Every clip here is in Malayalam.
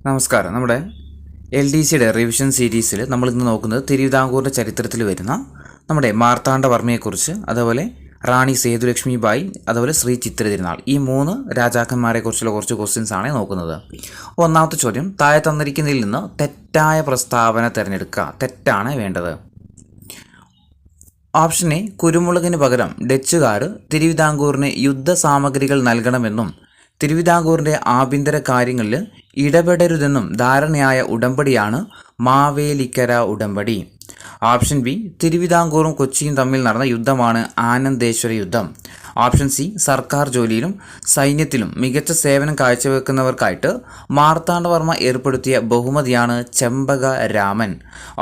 നമസ്കാരം. നമ്മുടെ LDCയുടെ റിവിഷൻ സീരീസിൽ നമ്മളിന്ന് നോക്കുന്നത് തിരുവിതാംകൂറിൻ്റെ ചരിത്രത്തിൽ വരുന്ന നമ്മുടെ മാർത്താണ്ഡവർമ്മയെക്കുറിച്ച്, അതുപോലെ റാണി സേതുലക്ഷ്മി ബായി, അതുപോലെ ശ്രീ ചിത്തിര തിരുനാൾ, ഈ 3 രാജാക്കന്മാരെക്കുറിച്ചുള്ള കുറച്ച് ക്വസ്റ്റ്യൻസ് ആണ് നോക്കുന്നത്. ഒന്നാമത്തെ ചോദ്യം, താഴെ തന്നിരിക്കുന്നതിൽ നിന്ന് തെറ്റായ പ്രസ്താവന തിരഞ്ഞെടുക്കുക. തെറ്റാണ് വേണ്ടത്. ഓപ്ഷൻ എ, കുരുമുളകിന് പകരം ഡച്ചുകാർ തിരുവിതാംകൂറിന് യുദ്ധസാമഗ്രികൾ നൽകണമെന്നും തിരുവിതാംകൂറിൻ്റെ ആഭ്യന്തര കാര്യങ്ങളിൽ ഇടപെടരുതെന്നും ധാരണയായ ഉടമ്പടിയാണ് മാവേലിക്കര ഉടമ്പടി. ഓപ്ഷൻ ബി, തിരുവിതാംകൂറും കൊച്ചിയും തമ്മിൽ നടന്ന യുദ്ധമാണ് ആനന്ദേശ്വര യുദ്ധം. ഓപ്ഷൻ സി, സർക്കാർ ജോലിയിലും സൈന്യത്തിലും മികച്ച സേവനം കാഴ്ചവെക്കുന്നവർക്കായിട്ട് മാർത്താണ്ഡവർമ്മ ഏർപ്പെടുത്തിയ ബഹുമതിയാണ് ചെമ്പക രാമൻ.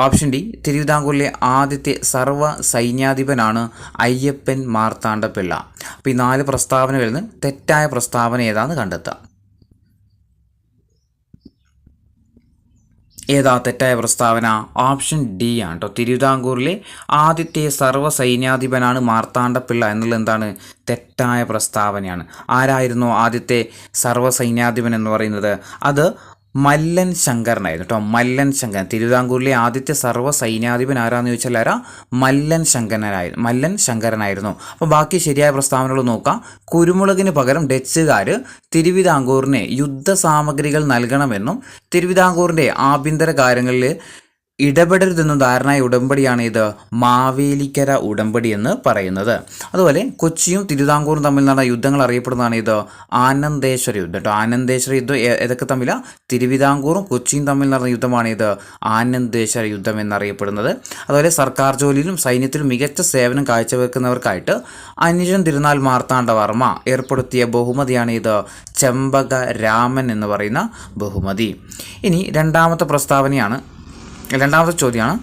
ഓപ്ഷൻ ഡി, തിരുവിതാംകൂറിലെ ആദ്യത്തെ സർവ്വ സൈന്യാധിപനാണ് അയ്യപ്പൻ മാർത്താണ്ഡപിള്ള. അപ്പോൾ ഈ 4 പ്രസ്താവനകളിൽ നിന്ന് തെറ്റായ പ്രസ്താവന ഏതാണെന്ന് കണ്ടെത്താം. ഏതാ തെറ്റായ പ്രസ്താവന? ഓപ്ഷൻ ഡി ആണ് കേട്ടോ. തിരുവിതാംകൂറിലെ ആദ്യത്തെ സർവ്വ സൈന്യാധിപനാണ് മാർത്താണ്ഡപിള്ള എന്നുള്ളത് എന്താണ്? തെറ്റായ പ്രസ്താവനയാണ്. ആരായിരുന്നു ആദ്യത്തെ സർവ്വ സൈന്യാധിപൻ എന്ന് പറയുന്നത്? അത് മല്ലൻ ശങ്കരനായിരുന്നു കേട്ടോ. മല്ലൻ ശങ്കരൻ. തിരുവിതാംകൂറിലെ ആദ്യത്തെ സർവ്വ സൈന്യാധിപൻ ആരാന്ന് ചോദിച്ചാൽ മല്ലൻ ശങ്കരനായിരുന്നു. അപ്പോൾ ബാക്കി ശരിയായ പ്രസ്താവനകൾ നോക്കാം. കുരുമുളകിന് പകരം ഡച്ചുകാർ തിരുവിതാംകൂറിന് യുദ്ധസാമഗ്രികൾ നൽകണമെന്നും തിരുവിതാംകൂറിൻ്റെ ആഭ്യന്തര കാര്യങ്ങളിൽ ഇടപെടരുതെന്നും ധാരണയായ ഉടമ്പടിയാണ് ഇത് മാവേലിക്കര ഉടമ്പടി എന്ന് പറയുന്നത്. അതുപോലെ കൊച്ചിയും തിരുവിതാംകൂറും തമ്മിൽ നടന്ന യുദ്ധങ്ങൾ അറിയപ്പെടുന്നതാണ് ഇത് ആനന്ദേശ്വര യുദ്ധം കേട്ടോ. ആനന്ദേശ്വര യുദ്ധം ഏതൊക്കെ തമ്മിലാണ്? തിരുവിതാംകൂറും കൊച്ചിയും തമ്മിൽ നടന്ന യുദ്ധമാണ് ഇത് ആനന്ദേശ്വര യുദ്ധം എന്നറിയപ്പെടുന്നത്. അതുപോലെ സർക്കാർ ജോലിയിലും സൈന്യത്തിലും മികച്ച സേവനം കാഴ്ചവെക്കുന്നവർക്കായിട്ട് അനുജൻ തിരുനാൾ മാർത്താണ്ഡവർമ്മ ഏർപ്പെടുത്തിയ ബഹുമതിയാണ് ഇത് ചെമ്പക രാമൻ എന്ന് പറയുന്ന ബഹുമതി. ഇനി രണ്ടാമത്തെ ചോദ്യമാണ്,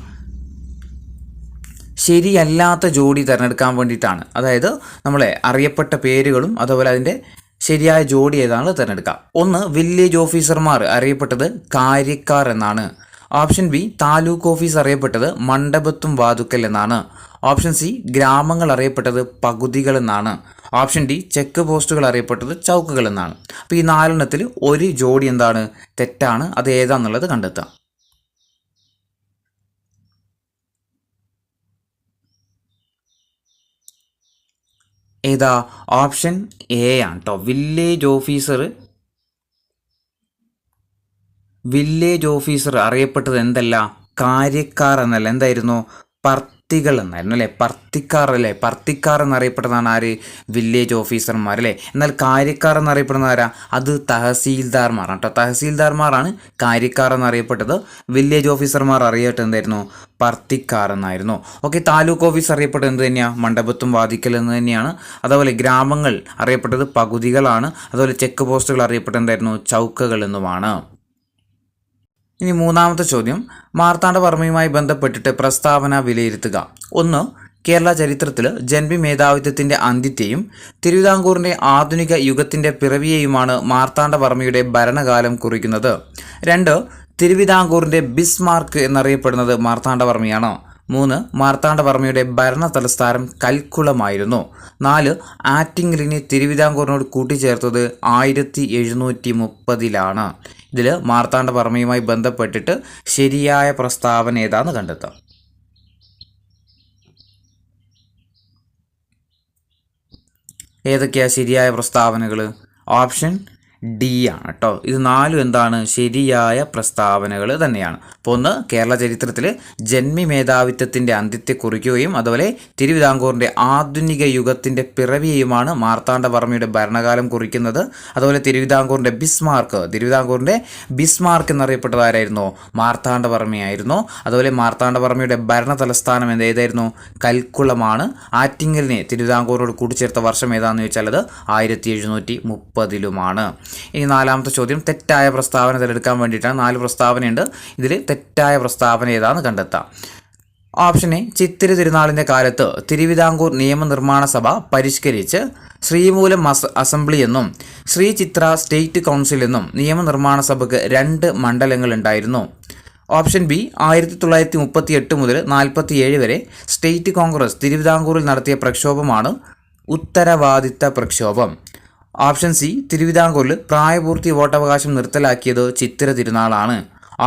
ശരിയല്ലാത്ത ജോഡി തിരഞ്ഞെടുക്കാൻ വേണ്ടിയിട്ടാണ്. അതായത് നമ്മളെ അറിയപ്പെട്ട പേരുകളും അതുപോലെ അതിൻ്റെ ശരിയായ ജോഡി ഏതാണെന്ന് തിരഞ്ഞെടുക്കാം. 1, വില്ലേജ് ഓഫീസർമാർ അറിയപ്പെട്ടത് കാര്യക്കാർ എന്നാണ്. ഓപ്ഷൻ ബി, താലൂക്ക് ഓഫീസ് അറിയപ്പെട്ടത് മണ്ഡപത്തും വാതുക്കൽ എന്നാണ്. ഓപ്ഷൻ സി, ഗ്രാമങ്ങൾ അറിയപ്പെട്ടത് പകുതികൾ എന്നാണ്. ഓപ്ഷൻ ഡി, ചെക്ക് പോസ്റ്റുകൾ അറിയപ്പെട്ടത് ചൗക്കുകൾ എന്നാണ്. അപ്പോൾ ഈ 4 ഒരു ജോഡി എന്താണ്? തെറ്റാണ്. അത് ഏതാണെന്നുള്ളത് കണ്ടെത്താം. ഏതാ? ഓപ്ഷൻ എ ആണ് കേട്ടോ. വില്ലേജ് ഓഫീസർ അറിയപ്പെട്ടത് എന്തല്ല? കാര്യക്കാർ എന്നല്ല, എന്തായിരുന്നു? പർത്തികൾ എന്നായിരുന്നു അല്ലേ? പർത്തിക്കാർ എന്നറിയപ്പെട്ടതാണ് ആര്? വില്ലേജ് ഓഫീസർമാർ അല്ലേ? എന്നാൽ കാര്യക്കാർ എന്നറിയപ്പെടുന്ന ആരാ? അത് തഹസീൽദാർമാരാണ് കേട്ടോ. തഹസീൽദാർമാരാണ് കാര്യക്കാർ എന്നറിയപ്പെട്ടത്. വില്ലേജ് ഓഫീസർമാർ അറിയപ്പെട്ടത് എന്തായിരുന്നു? പർത്തിക്കാർ എന്നായിരുന്നു. ഓക്കെ. താലൂക്ക് ഓഫീസ് അറിയപ്പെട്ടത് എന്ത് തന്നെയാണ്? മണ്ഡപത്തും വാതിക്കൽ എന്ന് തന്നെയാണ്. അതുപോലെ ഗ്രാമങ്ങൾ അറിയപ്പെട്ടത് പകുതികളാണ്. അതുപോലെ ചെക്ക് പോസ്റ്റുകൾ അറിയപ്പെട്ടത് എന്തായിരുന്നു? ചൗക്കകൾ എന്നുമാണ്. ഇനി മൂന്നാമത്തെ ചോദ്യം, മാർത്താണ്ഡവർമ്മയുമായി ബന്ധപ്പെട്ടിട്ട് പ്രസ്താവന വിലയിരുത്തുക. 1, കേരള ചരിത്രത്തിൽ ജന്മി മേധാവിത്വത്തിൻ്റെ അന്ത്യത്തെയും തിരുവിതാംകൂറിൻ്റെ ആധുനിക യുഗത്തിൻ്റെ പിറവിയെയുമാണ് മാർത്താണ്ഡവർമ്മയുടെ ഭരണകാലം കുറിക്കുന്നത്. 2, തിരുവിതാംകൂറിൻ്റെ ബിസ്മാർക്ക് എന്നറിയപ്പെടുന്നത് മാർത്താണ്ഡവർമ്മയാണ്. 3, മാർത്താണ്ഡവർമ്മയുടെ ഭരണ തലസ്ഥാനം കൽക്കുളമായിരുന്നു. 4, ആറ്റിങ്ങലിനെ തിരുവിതാംകൂറിനോട് കൂട്ടിച്ചേർത്തത് 1730-ലാണ്. ഇതിൽ മാർത്താണ്ഡവർമ്മയുമായി ബന്ധപ്പെട്ടിട്ട് ശരിയായ പ്രസ്താവന ഏതാണെന്ന് കണ്ടെത്താം. ഏതൊക്കെയാണ് ശരിയായ പ്രസ്താവനകൾ? ഓപ്ഷൻ ഡി ആണ് കേട്ടോ. ഇത് 4 എന്താണ്? ശരിയായ പ്രസ്താവനകൾ തന്നെയാണ്. അപ്പോൾ 1, കേരള ചരിത്രത്തിൽ ജന്മി മേധാവിത്വത്തിൻ്റെ അന്ത്യത്തെ കുറിക്കുകയും അതുപോലെ തിരുവിതാംകൂറിൻ്റെ ആധുനിക യുഗത്തിൻ്റെ പിറവിയെയുമാണ് മാർത്താണ്ഡവർമ്മയുടെ ഭരണകാലം കുറിക്കുന്നത്. അതുപോലെ തിരുവിതാംകൂറിൻ്റെ ബിസ്മാർക്ക് എന്നറിയപ്പെട്ടത് ആരായിരുന്നു? മാർത്താണ്ഡവർമ്മയായിരുന്നു. അതുപോലെ മാർത്താണ്ഡവർമ്മയുടെ ഭരണ തലസ്ഥാനം ഏതായിരുന്നു? കൽക്കുളമാണ്. ആറ്റിങ്ങലിനെ തിരുവിതാംകൂറിനോട് കൂട്ടിച്ചേർത്ത വർഷം ഏതാണെന്ന് ചോദിച്ചാൽ അത് 1730-ലുമാണ്. ഇനി നാലാമത്തെ ചോദ്യം, തെറ്റായ പ്രസ്താവന തിരഞ്ഞെടുക്കാൻ വേണ്ടിയിട്ടാണ്. 4 പ്രസ്താവനയുണ്ട്. ഇതിൽ തെറ്റായ പ്രസ്താവന ഏതാണെന്ന് കണ്ടെത്താം. ഓപ്ഷൻ എ, ചിത്തിര തിരുനാളിൻ്റെ കാലത്ത് തിരുവിതാംകൂർ നിയമനിർമ്മാണ സഭ പരിഷ്കരിച്ച് ശ്രീമൂലം അസംബ്ലി എന്നും ശ്രീ ചിത്ര സ്റ്റേറ്റ് കൗൺസിൽ എന്നും നിയമനിർമ്മാണ സഭയ്ക്ക് 2 മണ്ഡലങ്ങൾ ഉണ്ടായിരുന്നു. ഓപ്ഷൻ ബി, 1938 മുതൽ 47 വരെ സ്റ്റേറ്റ് കോൺഗ്രസ് തിരുവിതാംകൂറിൽ നടത്തിയ പ്രക്ഷോഭമാണ് ഉത്തരവാദിത്ത പ്രക്ഷോഭം. ഓപ്ഷൻ സി തിരുവിതാംകൂറിൽ പ്രായപൂർത്തി വോട്ടവകാശം നിർത്തലാക്കിയത് ചിത്തിര തിരുനാളാണ്.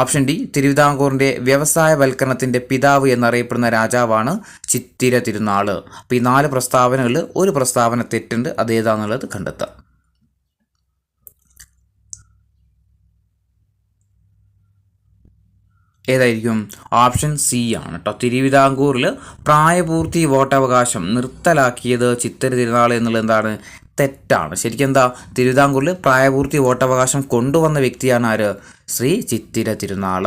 ഓപ്ഷൻ ഡി തിരുവിതാംകൂറിൻ്റെ വ്യവസായവൽക്കരണത്തിൻ്റെ പിതാവ് എന്നറിയപ്പെടുന്ന രാജാവാണ് ചിത്തിര തിരുനാൾ. അപ്പോൾ ഈ 4 പ്രസ്താവനകളിൽ ഒരു പ്രസ്താവന തെറ്റുണ്ട്, അതേതാണെന്നുള്ളത് കണ്ടെത്താം. ഏതായിരിക്കും? ഓപ്ഷൻ സി ആണ് കേട്ടോ. തിരുവിതാംകൂറിൽ പ്രായപൂർത്തി വോട്ടവകാശം നിർത്തലാക്കിയത് ചിത്തിര തിരുനാൾ എന്നുള്ളത് എന്താണ്? തെറ്റാണ്. ശരിക്കും എന്താ? തിരുവിതാംകൂറിൽ പ്രായപൂർത്തി വോട്ടവകാശം കൊണ്ടുവന്ന വ്യക്തിയാണ് ആര്? ശ്രീ ചിത്തിര തിരുനാൾ.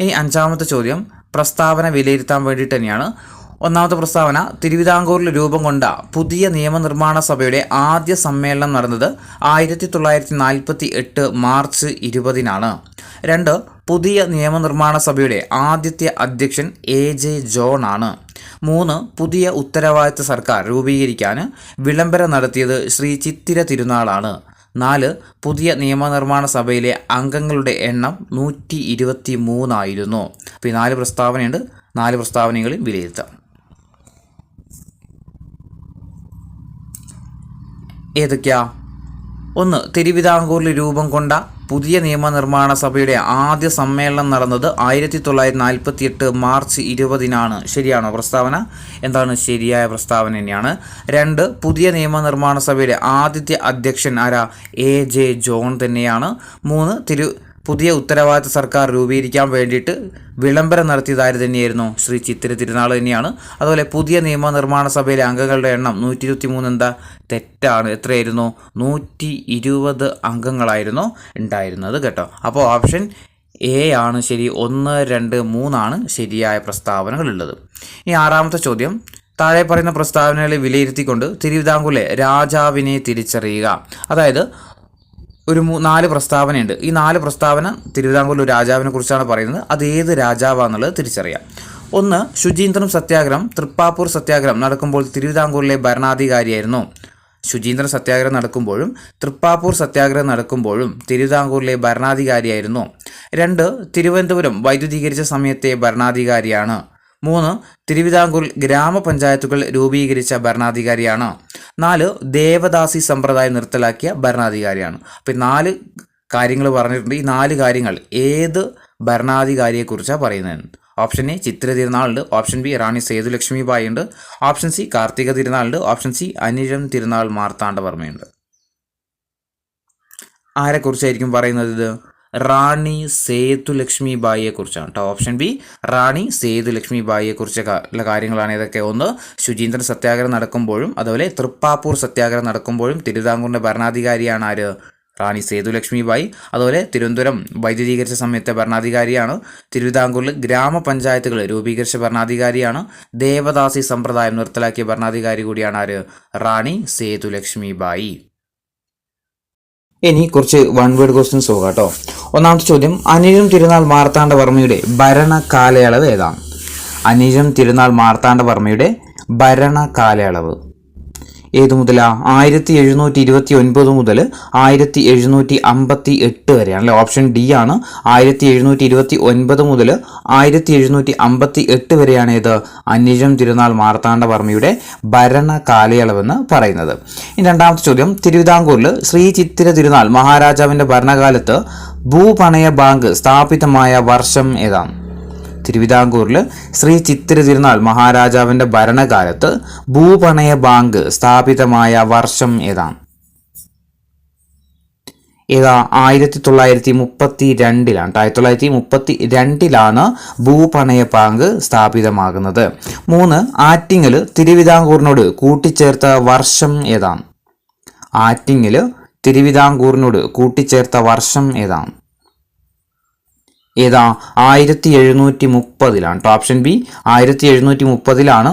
ഇനി 5ാമത്തെ ചോദ്യം പ്രസ്താവന വിലയിരുത്താൻ വേണ്ടിയിട്ട് തന്നെയാണ്. ഒന്നാമത്തെ പ്രസ്താവന തിരുവിതാംകൂറിൽ രൂപം കൊണ്ട പുതിയ നിയമനിർമ്മാണ സഭയുടെ ആദ്യ സമ്മേളനം നടന്നത് 1948 മാർച്ച് 20-നാണ്. 2 പുതിയ നിയമനിർമ്മാണ സഭയുടെ ആദ്യത്തെ അധ്യക്ഷൻ AJ ജോൺ ആണ്. 3 പുതിയ ഉത്തരവാദിത്ത സർക്കാർ രൂപീകരിക്കാൻ വിളംബരം നടത്തിയത് ശ്രീ ചിത്തിര തിരുനാളാണ്. 4 പുതിയ നിയമനിർമ്മാണ സഭയിലെ അംഗങ്ങളുടെ എണ്ണം 123 ആയിരുന്നു. അപ്പോൾ ഈ 4 പ്രസ്താവനയുണ്ട്. 4 പ്രസ്താവനകളിൽ വിലയിരുത്താം. ഏതൊക്കെയാ? 1 തിരുവിതാംകൂറിൽ രൂപം കൊണ്ട പുതിയ നിയമനിർമ്മാണ സഭയുടെ ആദ്യ സമ്മേളനം നടന്നത് 1948 മാർച്ച് 20-നാണ്. ശരിയാണോ പ്രസ്താവന? എന്താണ്? ശരിയായ പ്രസ്താവന തന്നെയാണ്. 2 പുതിയ നിയമനിർമ്മാണ സഭയുടെ ആദ്യത്തെ അധ്യക്ഷൻ ആരാ? AJ ജോൺ തന്നെയാണ്. 3 പുതിയ ഉത്തരവാദിത്ത സർക്കാർ രൂപീകരിക്കാൻ വേണ്ടിയിട്ട് വിളംബരം നടത്തിയതാര് തന്നെയായിരുന്നു? ശ്രീ ചിത്തിര തിരുനാൾ തന്നെയാണ്. അതുപോലെ പുതിയ നിയമനിർമ്മാണ സഭയിലെ അംഗങ്ങളുടെ എണ്ണം 123 എന്താ? തെറ്റാണ്. എത്രയായിരുന്നു? 120 അംഗങ്ങളായിരുന്നു ഉണ്ടായിരുന്നത് കേട്ടോ. അപ്പോൾ ഓപ്ഷൻ എ ആണ് ശരി. 1, 2, 3 ആണ് ശരിയായ പ്രസ്താവനകളുള്ളത്. ഇനി 6ാമത്തെ ചോദ്യം താഴെ പറയുന്ന പ്രസ്താവനകളെ വിലയിരുത്തിക്കൊണ്ട് തിരുവിതാംകൂറിലെ രാജാവിനെ തിരിച്ചറിയുക. അതായത് ഒരു 4 പ്രസ്താവനയുണ്ട്. ഈ 4 പ്രസ്താവന തിരുവിതാംകൂറിൽ ഒരു രാജാവിനെ കുറിച്ചാണ് പറയുന്നത്. അത് ഏത് രാജാവാണെന്നുള്ളത് തിരിച്ചറിയാം. 1 ശുചീന്ദ്രം സത്യാഗ്രഹം തൃപ്പാപ്പൂർ സത്യാഗ്രഹം നടക്കുമ്പോൾ തിരുവിതാംകൂറിലെ ഭരണാധികാരിയായിരുന്നു. ശുചീന്ദ്രം സത്യാഗ്രഹം നടക്കുമ്പോഴും തൃപ്പാപ്പൂർ സത്യാഗ്രഹം നടക്കുമ്പോഴും തിരുവിതാംകൂറിലെ ഭരണാധികാരിയായിരുന്നു. 2 തിരുവനന്തപുരം വൈദ്യുതീകരിച്ച സമയത്തെ ഭരണാധികാരിയാണ്. 3 തിരുവിതാംകൂറിൽ ഗ്രാമപഞ്ചായത്തുകൾ രൂപീകരിച്ച ഭരണാധികാരിയാണ്. 4 ദേവദാസി സമ്പ്രദായം നിർത്തലാക്കിയ ഭരണാധികാരിയാണ്. അപ്പോൾ 4 കാര്യങ്ങൾ പറഞ്ഞിട്ടുണ്ട്. ഈ 4 കാര്യങ്ങൾ ഏത് ഭരണാധികാരിയെക്കുറിച്ചാണ് പറയുന്നത്? ഓപ്ഷൻ എ ചിത്തിര തിരുനാളുണ്ട്. ഓപ്ഷൻ ബി റാണി സേതുലക്ഷ്മി ബായി ഉണ്ട്. ഓപ്ഷൻ സി കാർത്തിക തിരുനാളുണ്ട്. ഓപ്ഷൻ സി അനിഴം തിരുനാൾ മാർത്താണ്ഡവർമ്മയുണ്ട്. ആരെക്കുറിച്ചായിരിക്കും പറയുന്നത്? ഇത് റാണി സേതുലക്ഷ്മി ബായിയെ കുറിച്ചാണ് കേട്ടോ. ഓപ്ഷൻ ബി റാണി സേതുലക്ഷ്മി ബായിയെ കുറിച്ചുള്ള കാര്യങ്ങളാണ് ഇതൊക്കെ. 1 ശുചീന്ദ്ര സത്യാഗ്രഹം നടക്കുമ്പോഴും അതുപോലെ തൃപ്പാപ്പൂർ സത്യാഗ്രഹം നടക്കുമ്പോഴും തിരുവിതാംകൂറിൻ്റെ ഭരണാധികാരിയാണ് ആര്? റാണി സേതുലക്ഷ്മി ബായി. അതുപോലെ തിരുവനന്തപുരം വൈദ്യുതീകരിച്ച സമയത്തെ ഭരണാധികാരിയാണ്. തിരുവിതാംകൂറിൽ ഗ്രാമപഞ്ചായത്തുകൾ രൂപീകരിച്ച ഭരണാധികാരിയാണ്. ദേവദാസി സമ്പ്രദായം നിർത്തലാക്കിയ ഭരണാധികാരി കൂടിയാണ് ആര്? റാണി സേതുലക്ഷ്മി ബായി. ഇനി കുറച്ച് 1 വേർഡ് ക്വസ്റ്റ്യൻസ് പോകാം കേട്ടോ. 1ാമത്തെ ചോദ്യം അനിഴം തിരുനാൾ മാർത്താണ്ഡവർമ്മയുടെ ഭരണ കാലയളവ് ഏതാണ്? അനിഴം തിരുനാൾ മാർത്താണ്ഡവർമ്മയുടെ ഭരണ കാലയളവ് ഏതു മുതലാ? 1729 മുതൽ 1758 വരെയാണ് അല്ലേ. ഓപ്ഷൻ ഡി ആണ്. 1729 മുതൽ 1758 വരെയാണ് ഇത് അനിഴം തിരുനാൾ മാർത്താണ്ഡവർമ്മയുടെ ഭരണ കാലയളവെന്ന് പറയുന്നത്. ഇനി 2ാമത്തെ ചോദ്യം തിരുവിതാംകൂറിൽ ശ്രീ ചിത്തിര തിരുനാൾ മഹാരാജാവിൻ്റെ ഭരണകാലത്ത് ഭൂപണയ ബാങ്ക് സ്ഥാപിതമായ വർഷം ഏതാണ്? തിരുവിതാംകൂറിൽ ശ്രീ ചിത്തിര തിരുനാൾ മഹാരാജാവിൻ്റെ ഭരണകാലത്ത് ഭൂപണയ ബാങ്ക് സ്ഥാപിതമായ വർഷം ഏതാണ്? 1932-ലാണ്. 1932-ലാണ് ഭൂപണയ ബാങ്ക് സ്ഥാപിതമാകുന്നത്. 3 ആറ്റിങ്ങൽ തിരുവിതാംകൂറിനോട് കൂട്ടിച്ചേർത്ത വർഷം ഏതാണ്? ആറ്റിങ്ങൽ തിരുവിതാംകൂറിനോട് കൂട്ടിച്ചേർത്ത വർഷം ഏതാണ്? 1730-ലാണ്. ഓപ്ഷൻ ബി 1730-ലാണ്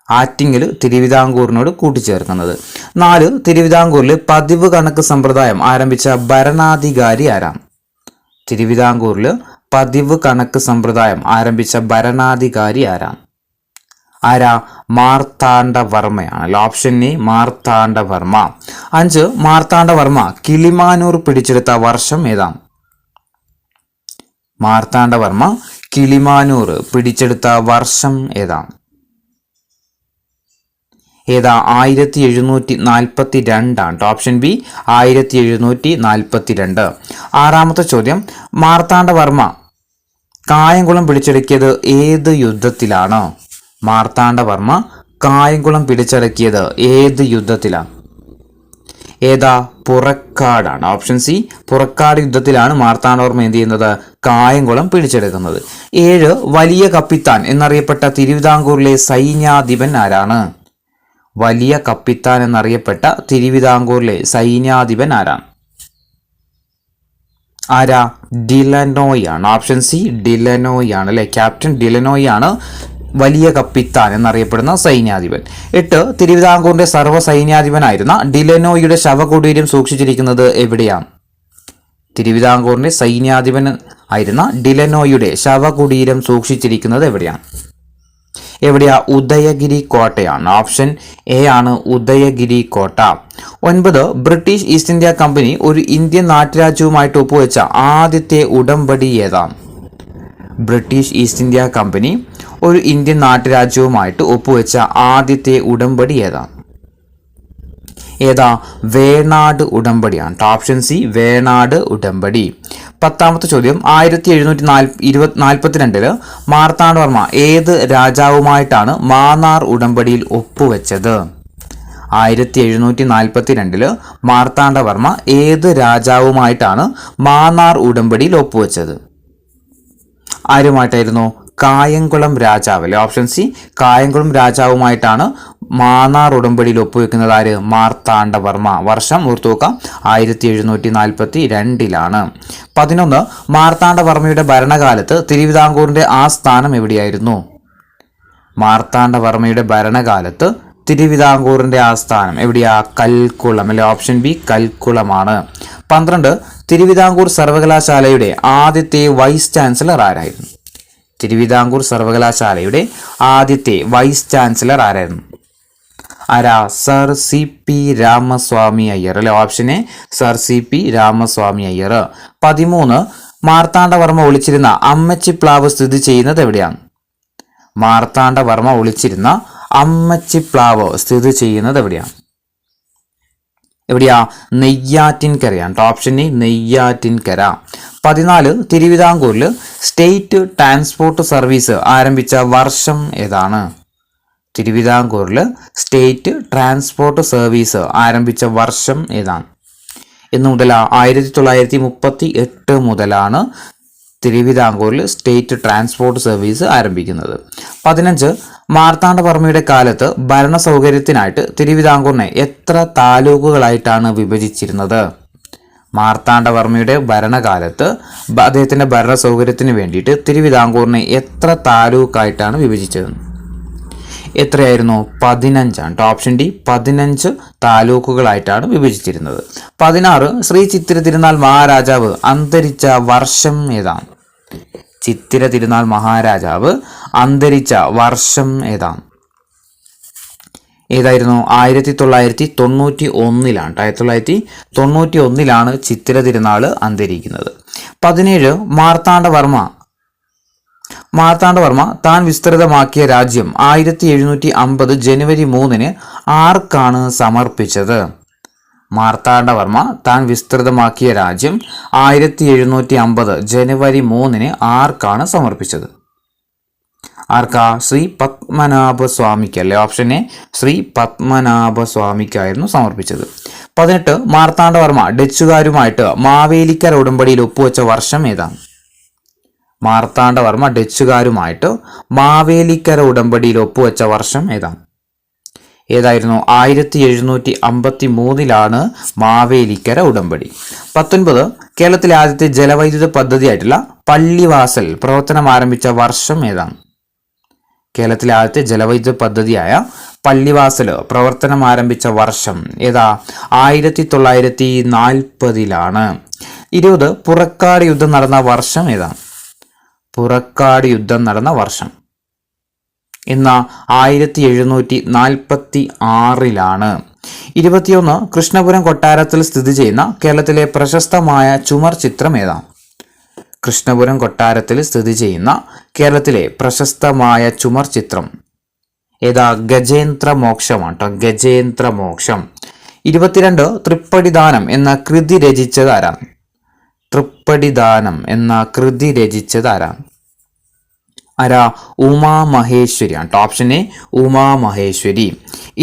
ആറ്റിങ്ങൽ തിരുവിതാംകൂറിനോട് കൂട്ടിച്ചേർക്കുന്നത്. 4 തിരുവിതാംകൂറിൽ പതിവ് കണക്ക് സമ്പ്രദായം ആരംഭിച്ച ഭരണാധികാരി ആരാണ്? തിരുവിതാംകൂറിൽ പതിവ് കണക്ക് സമ്പ്രദായം ആരംഭിച്ച ഭരണാധികാരി ആരാണ്? മാർത്താണ്ഡവർമ്മയാണ്. Option A Marthanda Varma. 5 മാർത്താണ്ഡവർമ്മ കിളിമാനൂർ പിടിച്ചെടുത്ത വർഷം ഏതാണ്? മാർത്താണ്ഡവർമ്മ കിളിമാനൂർ പിടിച്ചെടുത്ത വർഷം ഏതാണ്? ഏതാ? 1742 ഓപ്ഷൻ ബി 1742. ആറാമത്തെ ചോദ്യം, മാർത്താണ്ഡവർമ്മ കായംകുളം പിടിച്ചടക്കിയത് ഏത് യുദ്ധത്തിലാണ്? മാർത്താണ്ഡവർമ്മ കായംകുളം പിടിച്ചടക്കിയത് ഏത് യുദ്ധത്തിലാണ്? ഏതാ? പുറക്കാടാണ്. ഓപ്ഷൻ സി പുറക്കാട് യുദ്ധത്തിലാണ് മാർത്താണ്ഡവർമ്മ എന്ത് ചെയ്യുന്നത്? കായംകുളം പിടിച്ചെടുക്കുന്നത്. 7 വലിയ കപ്പിത്താൻ എന്നറിയപ്പെട്ട തിരുവിതാംകൂറിലെ സൈന്യാധിപൻ ആരാണ്? വലിയ കപ്പിത്താൻ എന്നറിയപ്പെട്ട തിരുവിതാംകൂറിലെ സൈന്യാധിപൻ ആരാണ്? ആരാ? ഡിലനോയ് ആണ്. ഓപ്ഷൻ സി ഡിലനോയ് ആണ് അല്ലെ. ക്യാപ്റ്റൻ ഡിലനോയ് ആണ് വലിയ കപ്പിത്താൻ എന്നറിയപ്പെടുന്ന സൈന്യാധിപൻ. 8 തിരുവിതാംകൂറിന്റെ സർവ്വ സൈന്യാധിപനായിരുന്ന ഡിലനോയുടെ ശവകുടീരം സൂക്ഷിച്ചിരിക്കുന്നത് എവിടെയാണ്? തിരുവിതാംകൂറിന്റെ സൈന്യാധിപൻ ആയിരുന്ന ഡിലനോയുടെ ശവകുടീരം സൂക്ഷിച്ചിരിക്കുന്നത് എവിടെയാണ്? എവിടെയാ? ഉദയഗിരി കോട്ടയാണ്. ഓപ്ഷൻ എ ആണ് ഉദയഗിരി കോട്ട. 9 ബ്രിട്ടീഷ് ഈസ്റ്റ് ഇന്ത്യ കമ്പനി ഒരു ഇന്ത്യൻ നാട്ടുരാജ്യവുമായിട്ട് ഒപ്പുവെച്ച ആദ്യത്തെ ഉടമ്പടി ഏതാണ്? ബ്രിട്ടീഷ് ഈസ്റ്റ് ഇന്ത്യ കമ്പനി ഒരു ഇന്ത്യൻ നാട്ടുരാജ്യവുമായിട്ട് ഒപ്പുവെച്ച ആദ്യത്തെ ഉടമ്പടി ഏതാണ്? ഏതാ? വേണാട് ഉടമ്പടിയാണ്. ഓപ്ഷൻ സി വേണാട് ഉടമ്പടി. 10ാമത്തെ ചോദ്യം, 1742 മാർത്താണ്ഡവർമ്മ ഏത് രാജാവുമായിട്ടാണ് മാന്നാർ ഉടമ്പടിയിൽ ഒപ്പുവെച്ചത്? 1742 മാർത്താണ്ഡവർമ്മ ഏത് രാജാവുമായിട്ടാണ് മാന്നാർ ഉടമ്പടിയിൽ ഒപ്പുവെച്ചത്? ആരുമായിട്ടായിരുന്നു? കായംകുളം രാജാവ് അല്ലെ. ഓപ്ഷൻ സി കായംകുളം രാജാവുമായിട്ടാണ് മാന്നാർ ഉടമ്പടിയിൽ ഒപ്പുവെക്കുന്നത്. ആര്? മാർത്താണ്ഡവർമ്മ. വർഷം ഓർത്തുവെക്കാം, 1742. 11 മാർത്താണ്ഡവർമ്മയുടെ ഭരണകാലത്ത് തിരുവിതാംകൂറിന്റെ ആസ്ഥാനം എവിടെയായിരുന്നു? മാർത്താണ്ഡവർമ്മയുടെ ഭരണകാലത്ത് തിരുവിതാംകൂറിന്റെ ആസ്ഥാനം എവിടെയാ? കൽക്കുളം അല്ലെ. Option B കൽക്കുളമാണ്. 12 തിരുവിതാംകൂർ സർവകലാശാലയുടെ ആദ്യത്തെ വൈസ് ചാൻസലർ ആരായിരുന്നു? തിരുവിതാംകൂർ സർവകലാശാലയുടെ ആദ്യത്തെ വൈസ് ചാൻസലർ ആരായിരുന്നു? ആരാ? Sir C P Ramaswamy Iyer അല്ലെ. Option A sir C P Ramaswamy Iyer. 13 Marthanda Varma ഒളിച്ചിരുന്ന അമ്മച്ചിപ്ലാവ് സ്ഥിതി ചെയ്യുന്നത് എവിടെയാണ്? മാർത്താണ്ഡവർമ്മ ഒളിച്ചിരുന്ന അമ്മച്ചിപ്ലാവ് സ്ഥിതി ചെയ്യുന്നത് എവിടെയാണ്? എവിടെയാ? നെയ്യാറ്റിൻകരയാണ്. Option A Neyyattinkara. 14 തിരുവിതാംകൂറിൽ സ്റ്റേറ്റ് ട്രാൻസ്പോർട്ട് സർവീസ് ആരംഭിച്ച വർഷം ഏതാണ്? തിരുവിതാംകൂറിൽ സ്റ്റേറ്റ് ട്രാൻസ്പോർട്ട് സർവീസ് ആരംഭിച്ച വർഷം ഏതാണ്? എന്ന് മുതലാ? 1938 മുതലാണ് തിരുവിതാംകൂറിൽ സ്റ്റേറ്റ് ട്രാൻസ്പോർട്ട് സർവീസ് ആരംഭിക്കുന്നത്. 15 മാർത്താണ്ഡവർമ്മയുടെ കാലത്ത് ഭരണ സൗകര്യത്തിനായിട്ട് തിരുവിതാംകൂറിനെ എത്ര താലൂക്കുകളായിട്ടാണ് വിഭജിച്ചിരുന്നത്? മാർത്താണ്ഡവർമ്മയുടെ ഭരണകാലത്ത് അദ്ദേഹത്തിന്റെ ഭരണ സൗകര്യത്തിന് വേണ്ടിയിട്ട് തിരുവിതാംകൂറിനെ എത്ര താലൂക്കായിട്ടാണ് വിഭജിച്ചത്? എത്രയായിരുന്നു? 15. Option D 15 താലൂക്കുകളായിട്ടാണ് വിഭജിച്ചിരുന്നത്. 16 ശ്രീ ചിത്തിര തിരുനാൾ മഹാരാജാവ് അന്തരിച്ച വർഷം ഏതാണ്? ചിത്തിര തിരുനാൾ മഹാരാജാവ് അന്തരിച്ച വർഷം ഏതാണ്? ഏതായിരുന്നു? 1991. 1991 ചിത്തിര തിരുനാൾ അന്തരിക്കുന്നത്. 17 മാർത്താണ്ഡവർമ്മ താൻ വിസ്തൃതമാക്കിയ രാജ്യം 1750 ജനുവരി 3 ആർക്കാണ് സമർപ്പിച്ചത്? മാർത്താണ്ഡവർമ്മ താൻ വിസ്തൃതമാക്കിയ രാജ്യം 1750 ജനുവരി 3 ആർക്കാണ് സമർപ്പിച്ചത്? ആർക്കാ? ശ്രീ പത്മനാഭസ്വാമിക്ക് അല്ലെ. ഓപ്ഷൻ എ ശ്രീ പത്മനാഭസ്വാമിക്കായിരുന്നു സമർപ്പിച്ചത്. 18 മാർത്താണ്ഡവർമ്മ ഡച്ചുകാരുമായിട്ട് മാവേലിക്കര ഉടമ്പടിയിൽ ഒപ്പുവെച്ച വർഷം ഏതാണ്? മാർത്താണ്ഡവർമ്മ ഡച്ചുകാരുമായിട്ട് മാവേലിക്കര ഉടമ്പടിയിൽ ഒപ്പുവെച്ച വർഷം ഏതാണ്? ഏതായിരുന്നു? 1753 മാവേലിക്കര ഉടമ്പടി. 19 കേരളത്തിലെ ആദ്യത്തെ ജലവൈദ്യുത പദ്ധതിയായിട്ടുള്ള പള്ളിവാസൽ പ്രവർത്തനം ആരംഭിച്ച വർഷം ഏതാണ്? കേരളത്തിലെ ആദ്യത്തെ ജലവൈദ്യുത പദ്ധതിയായ പള്ളിവാസൽ പ്രവർത്തനം ആരംഭിച്ച വർഷം ഏതാ? 1940. 20 പുറക്കാട് യുദ്ധം നടന്ന വർഷം ഏതാണ്? പുറക്കാട് യുദ്ധം നടന്ന വർഷം എന്ന 1746. 21 കൃഷ്ണപുരം കൊട്ടാരത്തിൽ സ്ഥിതി ചെയ്യുന്ന കേരളത്തിലെ പ്രശസ്തമായ ചുമർ ചിത്രം ഏതാണ്? കൃഷ്ണപുരം കൊട്ടാരത്തിൽ സ്ഥിതി ചെയ്യുന്ന കേരളത്തിലെ പ്രശസ്തമായ ചുമർ ചിത്രം ഏതാ? ഗജേന്ദ്ര മോക്ഷമാണ് കേട്ടോ, ഗജേന്ദ്ര മോക്ഷം. 22 തൃപ്പടിദാനം എന്ന കൃതി രചിച്ചത് ആരാണ്? തൃപ്പടിദാനം എന്ന കൃതി രചിച്ചത് ആരാണ്? ആരാ? ഉമാമഹേശ്വരിയാണ് കേട്ടോ. Option A Umamaheswari.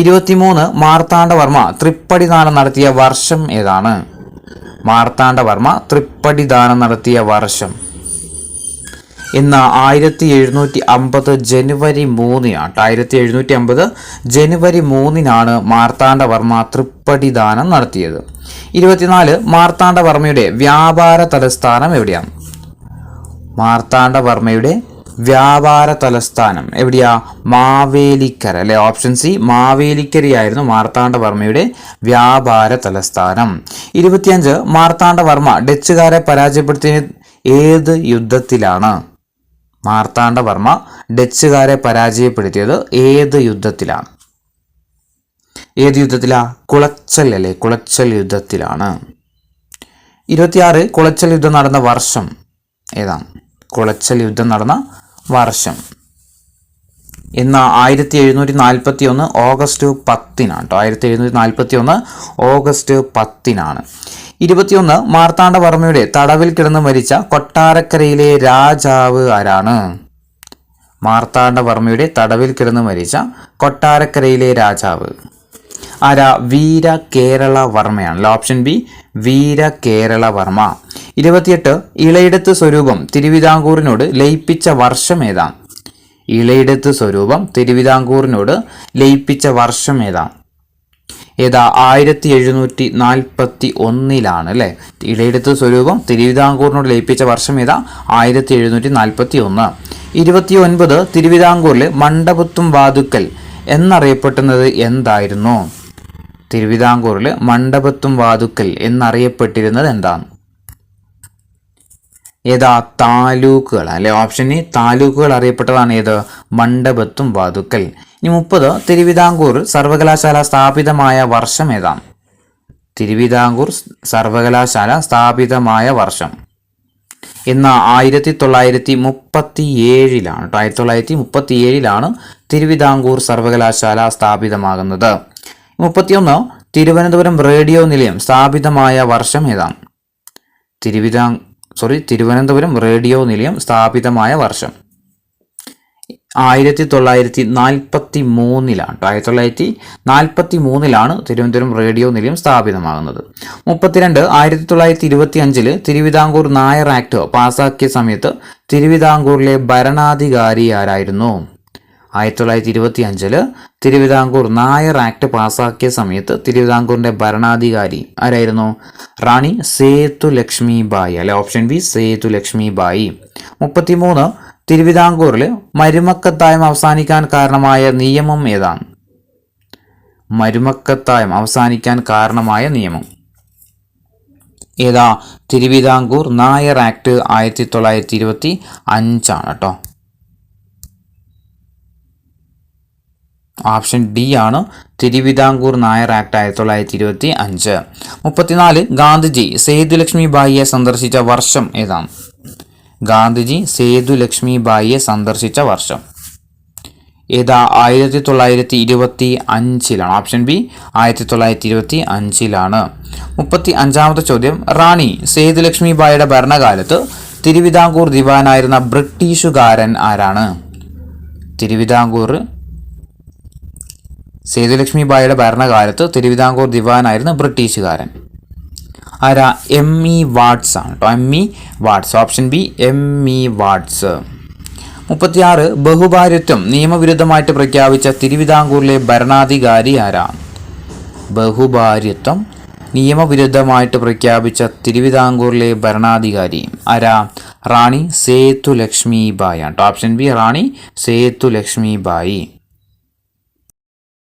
23 മാർത്താണ്ഡവർമ്മ തൃപ്പടിദാനം നടത്തിയ വർഷം ഏതാണ്? മാർത്താണ്ഡവർമ്മ തൃപ്പടിദാനം നടത്തിയ വർഷം ഇന്ന് 1750 ജനുവരി 3-നാണ്. 1750 ജനുവരി 3-നാണ് മാർത്താണ്ഡവർമ്മ തൃപ്പടിദാനം നടത്തിയത്. 24 മാർത്താണ്ഡവർമ്മയുടെ വ്യാപാര തലസ്ഥാനം എവിടെയാണ്? മാർത്താണ്ഡവർമ്മയുടെ വ്യാപാര തലസ്ഥാനം എവിടെയാ? മാവേലിക്കര അല്ലെ. ഓപ്ഷൻ സി മാവേലിക്കരയായിരുന്നു മാർത്താണ്ഡവർമ്മയുടെ വ്യാപാര തലസ്ഥാനം. 25 മാർത്താണ്ഡവർമ്മ ഡച്ചുകാരെ പരാജയപ്പെടുത്തിയത് ഏത് യുദ്ധത്തിലാണ്? മാർത്താണ്ഡവർമ്മ ഡച്ചുകാരെ പരാജയപ്പെടുത്തിയത് ഏത് യുദ്ധത്തിലാണ്? ഏത് യുദ്ധത്തിലാ? കുളച്ചൽ അല്ലേ, കുളച്ചൽ യുദ്ധത്തിലാണ്. 26 കുളച്ചൽ യുദ്ധം നടന്ന വർഷം ഏതാണ്? കുളച്ചൽ യുദ്ധം നടന്ന വർഷം ഇന്ന് 1741 ഓഗസ്റ്റ് 10-നാണ് കേട്ടോ. 1741 ഓഗസ്റ്റ് 10-നാണ്. 21 മാർത്താണ്ഡവർമ്മയുടെ തടവിൽ കിടന്ന് മരിച്ച കൊട്ടാരക്കരയിലെ രാജാവ് ആരാണ്? മാർത്താണ്ഡവർമ്മയുടെ തടവിൽ കിടന്ന് മരിച്ച കൊട്ടാരക്കരയിലെ രാജാവ് ആരാ? വീര കേരളവർമ്മയാണ്. ഓപ്ഷൻ ബി വീര കേരളവർമ്മ. 28 ഇളയിടത്ത് സ്വരൂപം തിരുവിതാംകൂറിനോട് ലയിപ്പിച്ച വർഷം ഏതാണ്? ഇളയിടത്ത് സ്വരൂപം തിരുവിതാംകൂറിനോട് ലയിപ്പിച്ച വർഷം ഏതാണ്? ഏതാ? 1741 അല്ലേ. ഇളയിടത്ത് സ്വരൂപം തിരുവിതാംകൂറിനോട് ലയിപ്പിച്ച വർഷം ഏതാ? 1741. 29 തിരുവിതാംകൂറിലെ മണ്ഡപത്തും വാതുക്കൽ എന്നറിയപ്പെടുന്നത് എന്തായിരുന്നു? തിരുവിതാംകൂറിൽ മണ്ഡപത്തും വാതുക്കൽ എന്നറിയപ്പെട്ടിരുന്നത് എന്താണ്? ഏതാ? താലൂക്കുകൾ അല്ലെ. ഓപ്ഷൻ എ താലൂക്കുകൾ അറിയപ്പെട്ടതാണ് ഏത്? മണ്ഡപത്തും വാതുക്കൽ. ഇനി 30 തിരുവിതാംകൂർ സർവകലാശാല സ്ഥാപിതമായ വർഷം ഏതാണ്? തിരുവിതാംകൂർ സർവകലാശാല സ്ഥാപിതമായ വർഷം ഇന്ന് 1937-ലാണ്. 1937-ലാണ് തിരുവിതാംകൂർ സർവകലാശാല സ്ഥാപിതമാകുന്നത്. 31 തിരുവനന്തപുരം റേഡിയോ നിലയം സ്ഥാപിതമായ വർഷം ഏതാണ്? തിരുവനന്തപുരം റേഡിയോ നിലയം സ്ഥാപിതമായ വർഷം 1943-ലാണ്. 1943-ലാണ് തിരുവനന്തപുരം റേഡിയോ നിലയം സ്ഥാപിതമാകുന്നത്. 32 1925 തിരുവിതാംകൂർ നായർ ആക്ട് പാസാക്കിയ സമയത്ത് തിരുവിതാംകൂറിലെ ഭരണാധികാരി ആരായിരുന്നു? 1925 തിരുവിതാംകൂർ നായർ ആക്ട് പാസാക്കിയ സമയത്ത് തിരുവിതാംകൂറിന്റെ ഭരണാധികാരി ആരായിരുന്നു? റാണി സേതുലക്ഷ്മിബായി അല്ലെ. Option B സേതുലക്ഷ്മിബായി. 33 തിരുവിതാംകൂറിൽ മരുമക്കത്തായം അവസാനിക്കാൻ കാരണമായ നിയമം ഏതാണ്? മരുമക്കത്തായം അവസാനിക്കാൻ കാരണമായ നിയമം ഏതാ? തിരുവിതാംകൂർ നായർ ആക്ട് 1925 കേട്ടോ. ഓപ്ഷൻ ഡി ആണ് തിരുവിതാംകൂർ നായർ ആക്ട് 1925. 34 ഗാന്ധിജി സേതുലക്ഷ്മിബായിയെ സന്ദർശിച്ച വർഷം ഏതാണ്? ഗാന്ധിജി സേതുലക്ഷ്മിബായിയെ സന്ദർശിച്ച വർഷം ഏതാ? 1925-ലാണ്. Option B 1925-ലാണ്. 35-ാമത്തെ ചോദ്യം റാണി സേതുലക്ഷ്മിബായിയുടെ ഭരണകാലത്ത് തിരുവിതാംകൂർ ദിവാനായിരുന്ന ബ്രിട്ടീഷുകാരൻ ആരാണ്? സേതുലക്ഷ്മിബായിയുടെ ഭരണകാലത്ത് തിരുവിതാംകൂർ ദിവാനായിരുന്ന ബ്രിട്ടീഷുകാരൻ ആരാ? എം ഇ വാട്സ് ആണ് കേട്ടോ. എം ഇ വാട്സ്. ഓപ്ഷൻ ബി എം ഇ വാട്സ്. 36 ബഹുഭാര്യത്വം നിയമവിരുദ്ധമായിട്ട് പ്രഖ്യാപിച്ച തിരുവിതാംകൂറിലെ ഭരണാധികാരി ആരാ? ബഹുഭാര്യത്വം നിയമവിരുദ്ധമായിട്ട് പ്രഖ്യാപിച്ച തിരുവിതാംകൂറിലെ ഭരണാധികാരി ആരാ? റാണി സേതുലക്ഷ്മിബായി ആണ്. ഓപ്ഷൻ ബി റാണി സേതുലക്ഷ്മിബായി.